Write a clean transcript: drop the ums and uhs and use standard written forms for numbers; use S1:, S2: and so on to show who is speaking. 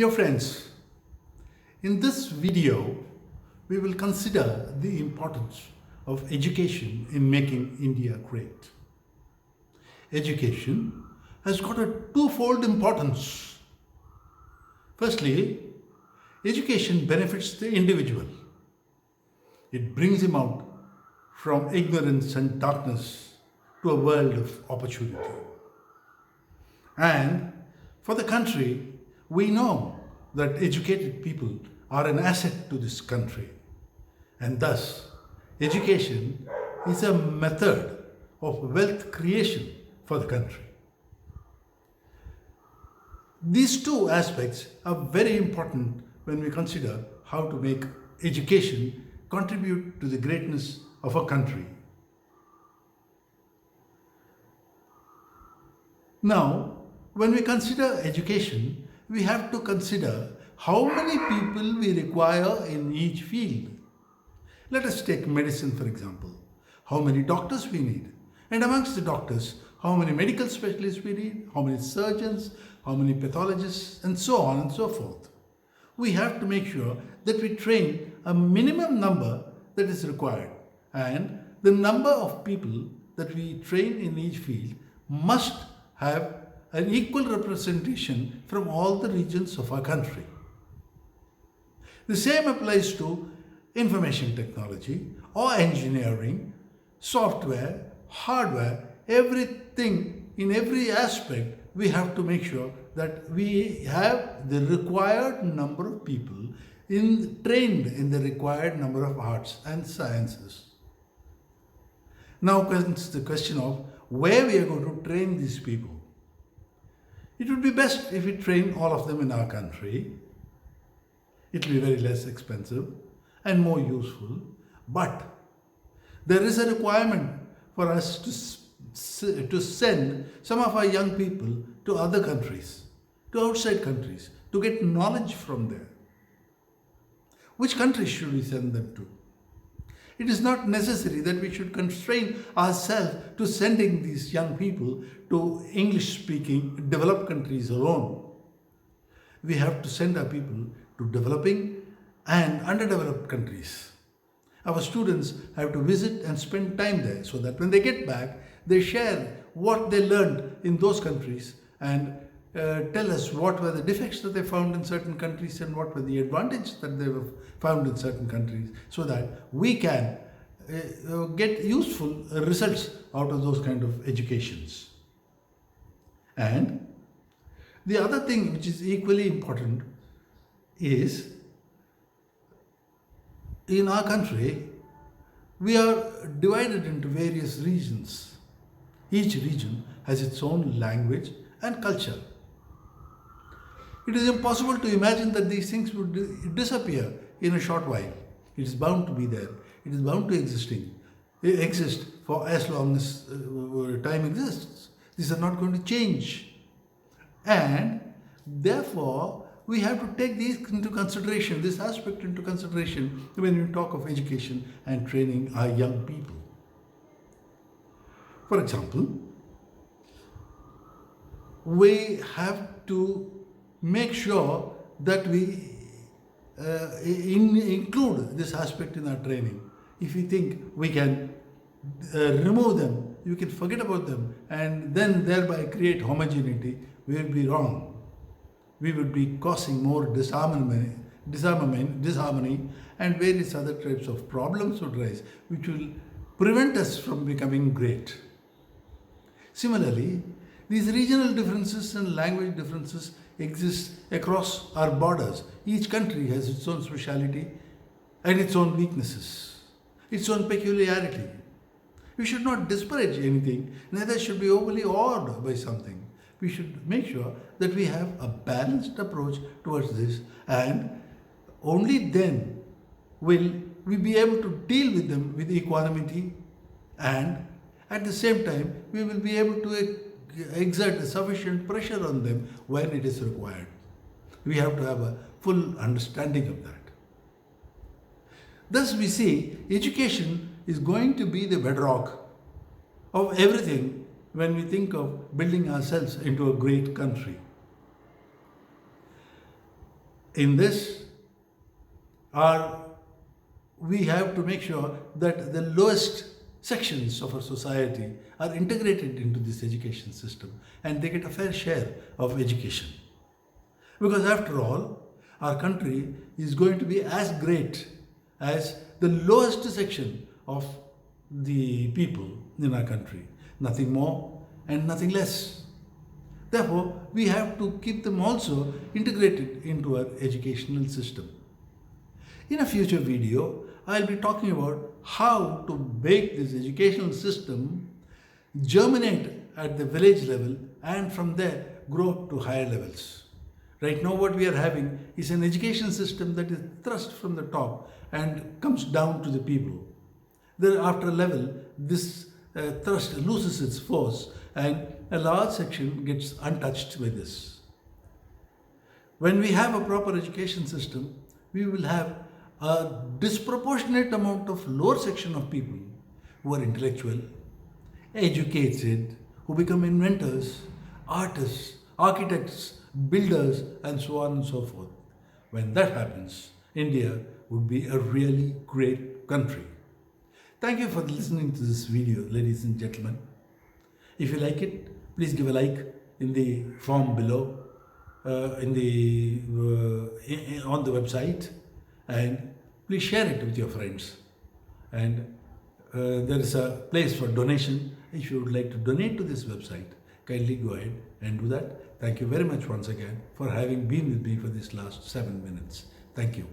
S1: Dear friends, in this video, we will consider the importance of education in making India great. Education has got a twofold importance. Firstly, education benefits the individual. It brings him out from ignorance and darkness to a world of opportunity. And for the country, we know that educated people are an asset to this country. And thus, education is a method of wealth creation for the country. These two aspects are very important when we consider how to make education contribute to the greatness of a country. Now, when we consider education, we have to consider how many people we require in each field. Let us take medicine for example. How many doctors we need? And amongst the doctors, how many medical specialists we need? How many surgeons? How many pathologists? And so on and so forth. We have to make sure that we train a minimum number that is required. And the number of people that we train in each field must have an equal representation from all the regions of our country. The same applies to information technology or engineering, software, hardware, everything in every aspect. We have to make sure that we have the required number of people trained in the required number of arts and sciences. Now comes the question of where we are going to train these people. It would be best if we train all of them in our country. It will be very less expensive and more useful. But there is a requirement for us to send some of our young people to other countries, to outside countries, to get knowledge from there. Which countries should we send them to? It is not necessary that we should constrain ourselves to sending these young people to English-speaking developed countries alone. We have to send our people to developing and underdeveloped countries. Our students have to visit and spend time there so that when they get back, they share what they learned in those countries and tell us what were the defects that they found in certain countries and what were the advantages that they have found in certain countries, so that we can get useful results out of those kind of educations. And the other thing which is equally important is, in our country, we are divided into various regions. Each region has its own language and culture. It is impossible to imagine that these things would disappear in a short while. It is bound to be there. It is bound to exist for as long as time exists. These are not going to change. And therefore, we have to take these into consideration, this aspect into consideration when we talk of education and training our young people. For example, we have to make sure that we include this aspect in our training. If we think we can remove them, you can forget about them and then thereby create homogeneity, we will be wrong. We would be causing more disharmony and various other types of problems would rise, which will prevent us from becoming great. Similarly, these regional differences and language differences exist across our borders. Each country has its own speciality and its own weaknesses, its own peculiarity. We should not disparage anything, neither should we be overly awed by something. We should make sure that we have a balanced approach towards this, and only then will we be able to deal with them with equanimity, and at the same time we will be able to exert sufficient pressure on them when it is required. We have to have a full understanding of that. Thus we see education is going to be the bedrock of everything when we think of building ourselves into a great country. In this, our we have to make sure that the lowest sections of our society are integrated into this education system and they get a fair share of education. Because after all, our country is going to be as great as the lowest section of the people in our country. Nothing more and nothing less. Therefore, we have to keep them also integrated into our educational system. In a future video, I'll be talking about how to make this educational system germinate at the village level and from there grow to higher levels. Right now what we are having is an education system that is thrust from the top and comes down to the people. Then after a level, this thrust loses its force and a large section gets untouched by this. When we have a proper education system, we will have a disproportionate amount of lower section of people who are intellectual, educated, who become inventors, artists, architects, builders, and so on and so forth. When that happens, India would be a really great country. Thank you for listening to this video, ladies and gentlemen. If you like it, please give a like in the form below, on the website, and please share it with your friends. And there is a place for donation. If you would like to donate to this website, kindly go ahead and do that. Thank you very much once again for having been with me for this last 7 minutes. Thank you.